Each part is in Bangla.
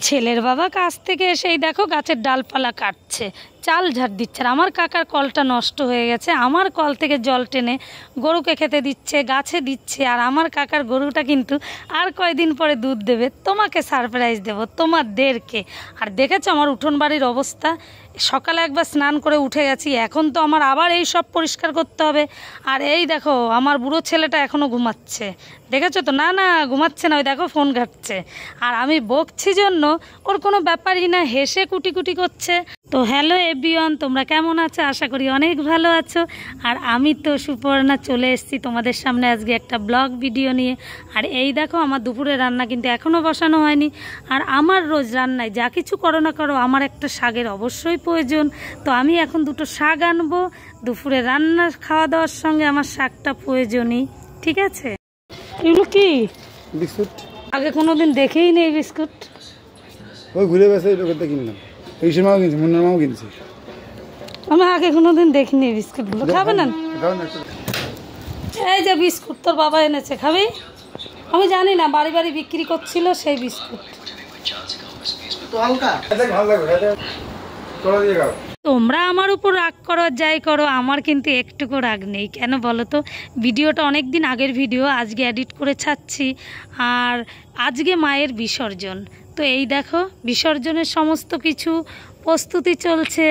ছেলের বাবা কাছ থেকে এসেই দেখো গাছের ডালপালা কাটছে, চাল ঝাড় দিচ্ছে। আর আমার কাকার কলটা নষ্ট হয়ে গেছে, আমার কল থেকে জল টেনে গরুকে খেতে দিচ্ছে, গাছে দিচ্ছে। আর আমার কাকার গরুটা কিন্তু আর কয়দিন পরে দুধ দেবে। তোমাকে সারপ্রাইজ দেবো, তোমাদেরকে। আর দেখেছো আমার উঠোন বাড়ির অবস্থা? সকালে একবার স্নান করে উঠে গেছি, এখন তো আমার আবার এই সব পরিষ্কার করতে হবে। আর এই দেখো আমার বুড়ো ছেলেটা এখনও ঘুমাচ্ছে, দেখেছো তো? না না, ঘুমাচ্ছে না, ওই দেখো ফোন ঘাঁটছে। আর আমি বকছি জন্য ওর কোনো ব্যাপারই না, হেসে কুটি কুটি করছে। তো হ্যালো এভরিওয়ান, তোমরা কেমন আছো? আশা করি অনেক ভালো আছো। আর আমি তো সুপর্ণা চলে এসেছি তোমাদের সামনে আজকে একটা ব্লগ ভিডিও নিয়ে। আর এই দেখো আমার দুপুরে রান্না কিন্তু এখনও বসানো হয়নি। আর আমার রোজ রান্নায় যা কিছু করো না করো, আমার একটা শাকের অবশ্যই প্রয়োজন। তো আমি এখন দুটো শাক আনবো, দুপুরে রান্না খাওয়া দাওয়ার সঙ্গে আমার শাকটা প্রয়োজনই। ঠিক আছে? এগুলো কি বিস্কুট? আগে কোনোদিন দেখেই নেই বিস্কুট। ওই ঘুরে বেসে এই লোকেরটা কিনলাম, এইসব মাও কিনছি, মুন্নার মাও কিনছি। আমি আগে কোনোদিন দেখিনি বিস্কুটগুলো। খাবে না? এই যে বিস্কুট তোর বাবা এনেছে, খাবি? আমি জানি না, বাড়ি বাড়ি বিক্রি করছিল সেই বিস্কুট। তোমরা আমার উপর রাগ করো যাই করো, আমার কিন্তু একটুকু রাগ নেই। কেন বলো তো? ভিডিওটা অনেক দিন আগের ভিডিও, আজকে এডিট করে ছাড়ছি। আর আজকে মায়ের বিসর্জন। তো এই দেখো বিসর্জনের সমস্ত কিছু প্রস্তুতি চলছে,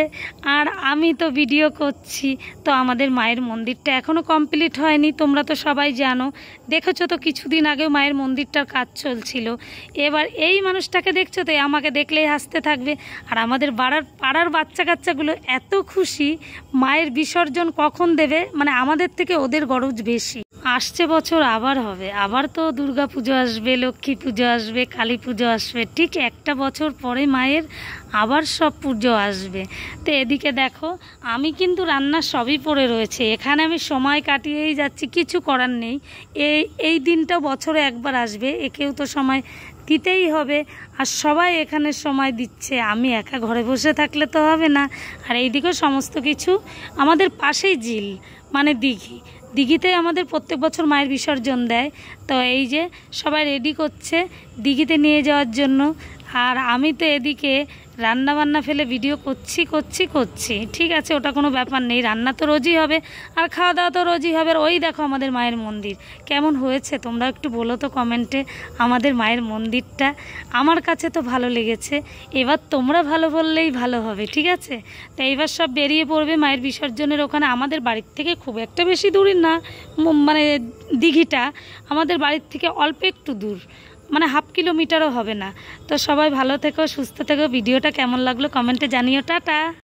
আর আমি তো ভিডিও করছি। তো আমাদের মায়ের মন্দিরটা এখনও কমপ্লিট হয়নি, তোমরা তো সবাই জানো। দেখেছো তো কিছুদিন আগেও মায়ের মন্দিরটার কাজ চলছিল। এবার এই মানুষটাকে দেখছো তো, আমাকে দেখলেই হাসতে থাকবে। আর আমাদের পাড়ার বাচ্চা কাচ্চাগুলো এত খুশি, মায়ের বিসর্জন কখন দেবে, মানে আমাদের থেকে ওদের গরজ বেশি। আসছে বছর আবার হবে, আবার তো দুর্গা পুজো আসবে, লক্ষ্মী পুজো আসবে, কালী পুজো আসবে। ঠিক একটা বছর পরে মায়ের আবার সব পুজো আসবে। তো এদিকে দেখো আমি কিন্তু রান্না সবই পড়ে রয়েছে, এখানে আমি সময় কাটিয়েই যাচ্ছি, কিছু করার নেই। এই দিনটা বছরে একবার আসবে, একেও তো সময় দিতেই হবে। আর সবাই এখানে সময় দিচ্ছে, আমি একা ঘরে বসে থাকলে তো হবে না। আর এইদিকেও সমস্ত কিছু, আমাদের পাশেই ঝিল মানে দিঘিতে আমাদের প্রত্যেক বছর মায়ের বিসর্জন দেয়। তো এই যে সবাই রেডি করছে দিঘিতে নিয়ে যাওয়ার জন্য। আর আমি তো এদিকে রান্না বান্না ফেলে ভিডিও করছি। ঠিক আছে, ওটা কোনো ব্যাপার নেই, রান্না তো রোজই হবে আর খাওয়া দাওয়া তো রোজই হবে। আর ওই দেখো আমাদের মায়ের মন্দির কেমন হয়েছে, তোমরা একটু বলো তো কমেন্টে। আমাদের মায়ের মন্দিরটা আমার কাছে তো ভালো লেগেছে, এবার তোমরা ভালো বললেই ভালো হবে। ঠিক আছে? তো এইবার সব বেরিয়ে পড়বে মায়ের বিসর্জনের ওখানে। আমাদের বাড়ির থেকে খুব একটা বেশি দূর না, মানে দিঘিটা আমাদের বাড়ির থেকে অল্প একটু দূর, মানে হাফ কিলোমিটারও হবে না। তো সবাই ভালো থেকো, সুস্থ থেকো। ভিডিওটা কেমন লাগলো কমেন্টে জানিও। টাটা।